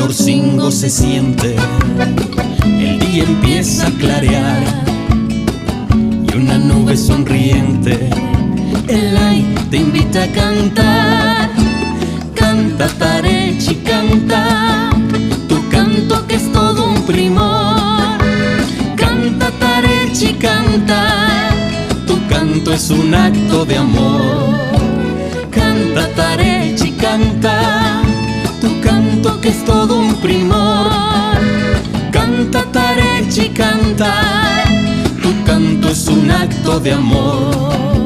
Chilpancingo se siente, el día empieza a clarear y una nube sonriente el aire te invita a cantar. Canta Tarechi, canta tu canto que es todo un primor. Canta Tarechi, canta, tu canto es un acto de amor. Canta Tarechi, canta tu canto que es todo un primor. Canta Tarechi, canta, tu canto es un acto de amor.